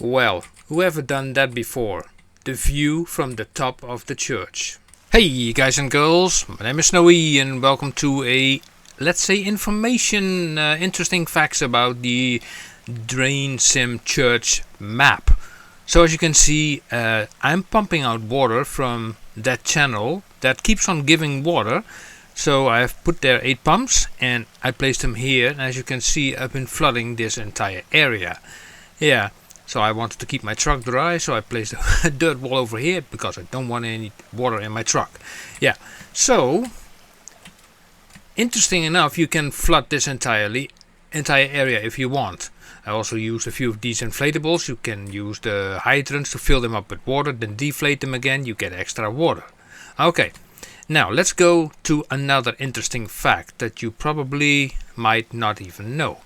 Well, whoever done that before? The view from the top of the church. Hey guys and girls, my name is Snowy and welcome to a, let's say, information, interesting facts about the DrainSim church map. So as you can see, I'm pumping out water from that channel that keeps on giving water. So I've put there 8 pumps and I placed them here, and as you can see I've been flooding this entire area. Yeah, so I wanted to keep my truck dry, so I placed a dirt wall over here because I don't want any water in my truck. Yeah, so interesting enough, you can flood this entire area if you want. I also used a few of these inflatables. You can use the hydrants to fill them up with water, then deflate them again, you get extra water. Okay, now let's go to another interesting fact that you probably might not even know.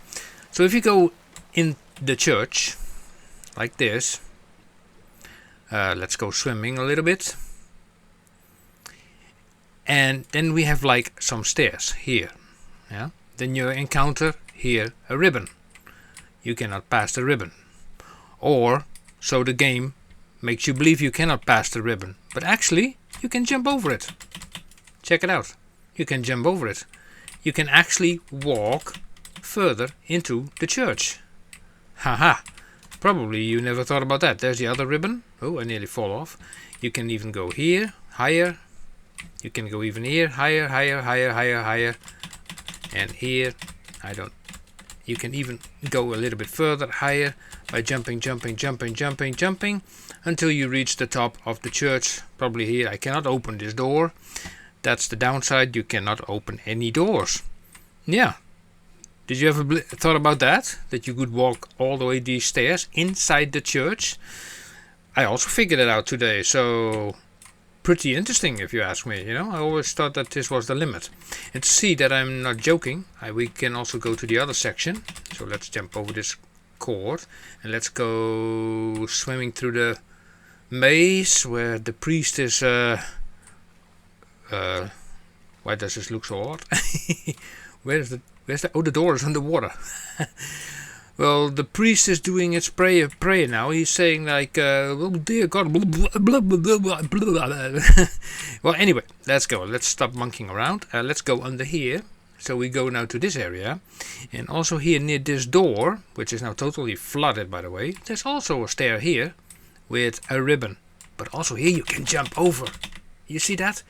So if you go in the church like this, let's go swimming a little bit, and then we have like some stairs here. Yeah, then you encounter here a ribbon. You cannot pass the ribbon, or so the game makes you believe you cannot pass the ribbon, but actually you can jump over it. Check it out, you can jump over it. You can actually walk further into the church. Haha, probably you never thought about that. There's the other ribbon. Oh, I nearly fall off. You can even go here, higher. You can go even here, higher, higher, higher, higher, higher. And here, you can even go a little bit further, higher, by jumping, until you reach the top of the church. Probably here. I cannot open this door. That's the downside. You cannot open any doors. Yeah. Did you ever thought about that? That you could walk all the way these stairs inside the church? I also figured it out today, so pretty interesting if you ask me. You know, I always thought that this was the limit. And to see that I'm not joking, we can also go to the other section. So let's jump over this cord and let's go swimming through the maze where the priest is. Why does this look so odd? Where's the? Oh, the door is underwater. Well, the priest is doing his prayer now. He's saying like, oh dear God, blah, blah, blah, blah, blah. Well, anyway, let's go. Let's stop monkeying around. Let's go under here. So we go now to this area. And also here near this door, which is now totally flooded, by the way, there's also a stair here with a ribbon. But also here you can jump over. You see that?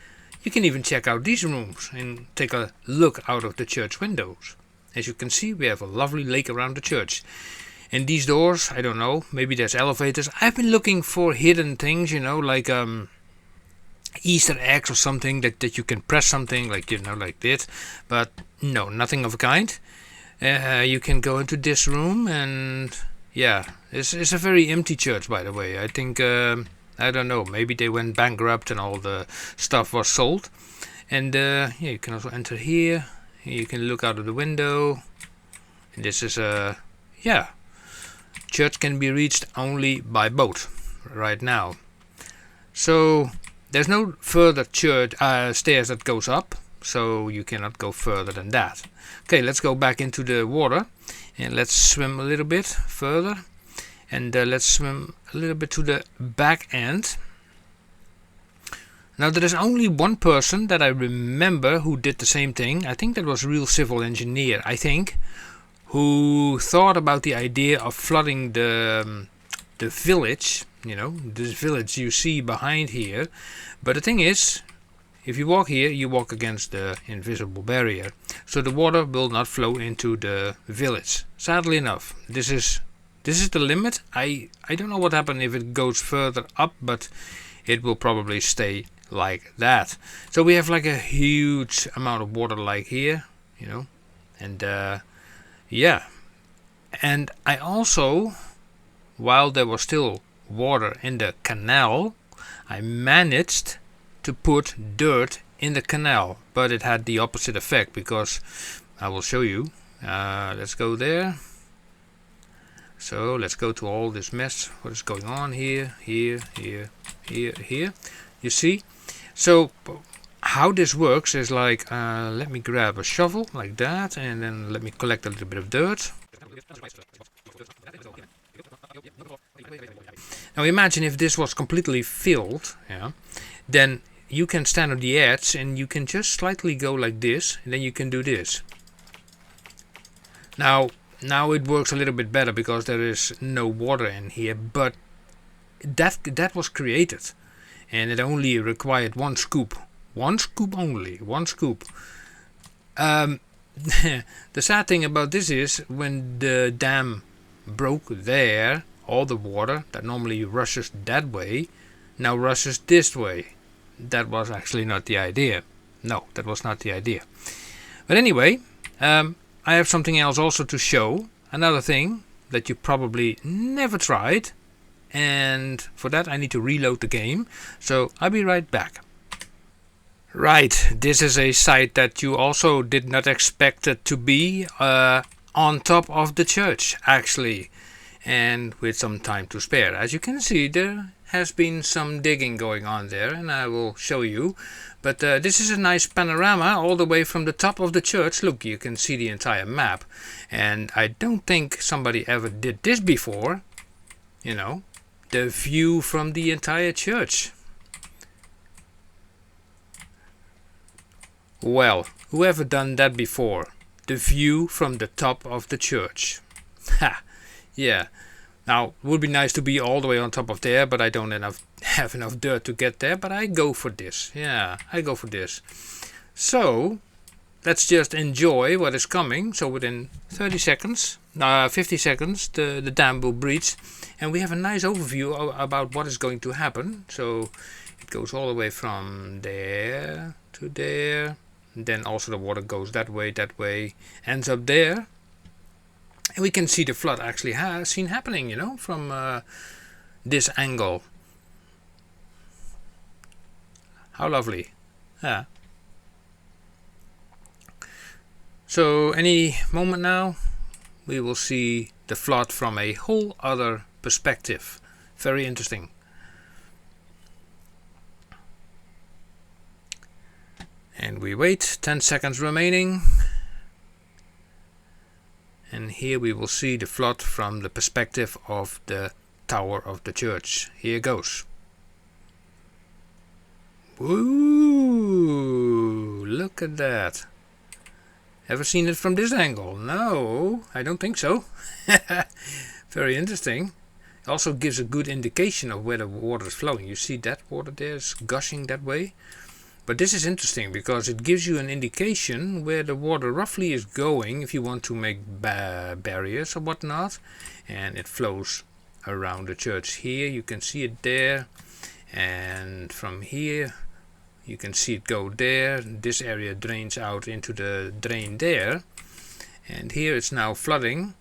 You can even check out these rooms and take a look out of the church windows. As you can see, we have a lovely lake around the church. And these doors, I don't know, maybe there's elevators. I've been looking for hidden things, you know, like Easter eggs or something that you can press something, like, you know, like this. But no, nothing of a kind. You can go into this room and yeah, it's a very empty church, by the way. I think, I don't know, maybe they went bankrupt and all the stuff was sold. And yeah, you can also enter here. You can look out of the window. And this is yeah, church can be reached only by boat right now. So there's no further church stairs that goes up, so you cannot go further than that. Okay, let's go back into the water and let's swim a little bit further. And let's swim a little bit to the back end. Now there is only one person that I remember who did the same thing. I think that was a real civil engineer, I think, who thought about the idea of flooding the village. You know, this village you see behind here. But the thing is, if you walk here, you walk against the invisible barrier. So the water will not flow into the village. Sadly enough, this is the limit. I don't know what happens if it goes further up, but it will probably stay like that. So we have like a huge amount of water like here, you know, and yeah. And I also, while there was still water in the canal, I managed to put dirt in the canal, but it had the opposite effect because I will show you. Let's go there. So let's go to all this mess. What is going on here, here, here, here, here. You see? So how this works is like, let me grab a shovel like that, and then let me collect a little bit of dirt. Now imagine if this was completely filled, yeah, then you can stand on the edge and you can just slightly go like this, and then you can do this. Now it works a little bit better because there is no water in here, but that was created, and it only required one scoop only, one scoop. The sad thing about this is when the dam broke there, all the water that normally rushes that way now rushes this way. That was actually not the idea. No, that was not the idea. But anyway, I have something else also to show. Another thing that you probably never tried. And for that I need to reload the game. So I'll be right back. Right, this is a site that you also did not expect it to be on top of the church actually. And with some time to spare. As you can see, there has been some digging going on there, and I will show you. But this is a nice panorama all the way from the top of the church. Look, you can see the entire map. And I don't think somebody ever did this before. You know, the view from the entire church. Well, whoever done that before? The view from the top of the church. Ha! Yeah, now it would be nice to be all the way on top of there, but I don't have enough dirt to get there, but I go for this. Yeah, I go for this. So, let's just enjoy what is coming. So within 50 seconds, the dam will breach, and we have a nice overview about what is going to happen. So, it goes all the way from there to there, and then also the water goes that way, ends up there. And we can see the flood actually seen happening, you know, from this angle. How lovely. Yeah. So any moment now we will see the flood from a whole other perspective. Very interesting. And we wait, 10 seconds remaining. And here we will see the flood from the perspective of the tower of the church. Here goes. Woo! Look at that. Ever seen it from this angle? No, I don't think so. Very interesting. It also gives a good indication of where the water is flowing. You see that water there is gushing that way. But this is interesting because it gives you an indication where the water roughly is going if you want to make barriers or whatnot. And it flows around the church here. You can see it there. And from here you can see it go there. This area drains out into the drain there. And here it's now flooding.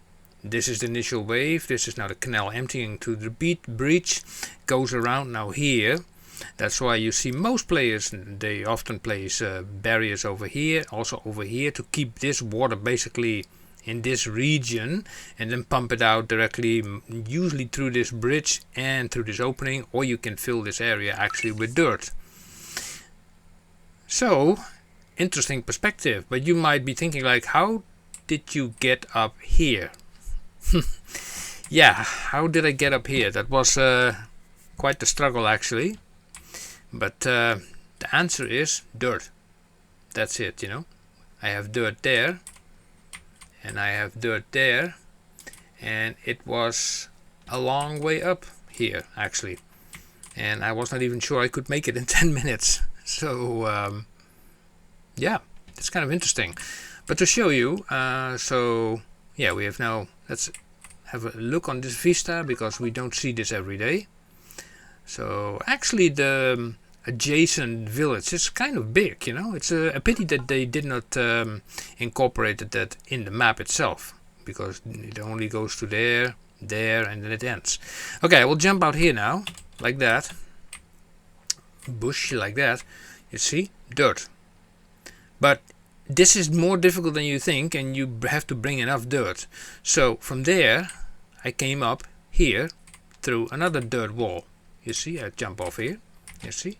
This is the initial wave. This is now the canal emptying to the breach. Goes around now here. That's why you see most players, they often place barriers over here, also over here, to keep this water basically in this region and then pump it out directly, usually through this bridge and through this opening, or you can fill this area actually with dirt. So, interesting perspective, but you might be thinking like, how did you get up here? Yeah, how did I get up here? That was quite the struggle actually. But the answer is dirt. That's it, you know. I have dirt there. And I have dirt there. And it was a long way up here, actually. And I was not even sure I could make it in 10 minutes. So, yeah, it's kind of interesting. But to show you, so, yeah, we have now, let's have a look on this vista, because we don't see this every day. So, actually, the adjacent village is kind of big, you know. It's a pity that they did not incorporate that in the map itself, because it only goes to there, and then it ends. Okay, I will jump out here now, like that. Bush, like that. You see? Dirt. But this is more difficult than you think, and you have to bring enough dirt. So, from there, I came up here through another dirt wall. You see? I jump off here. You see?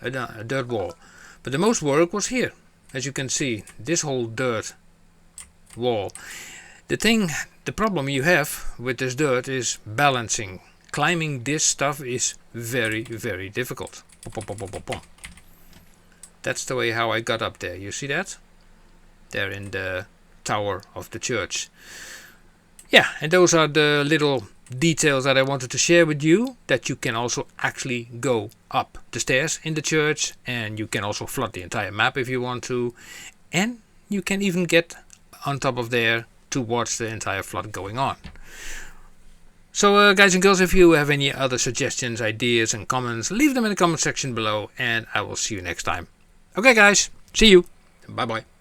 A dirt wall. But the most work was here. As you can see, this whole dirt wall. The problem you have with this dirt is balancing. climbing this stuff is very, very difficult. That's the way how I got up there. You see that? There in the tower of the church. Yeah, and those are the little details that I wanted to share with you, that you can also actually go up the stairs in the church, and you can also flood the entire map if you want to, and you can even get on top of there to watch the entire flood going on. So guys and girls, if you have any other suggestions, ideas and comments, leave them in the comment section below, and I will see you next time. Okay guys, see you. Bye bye.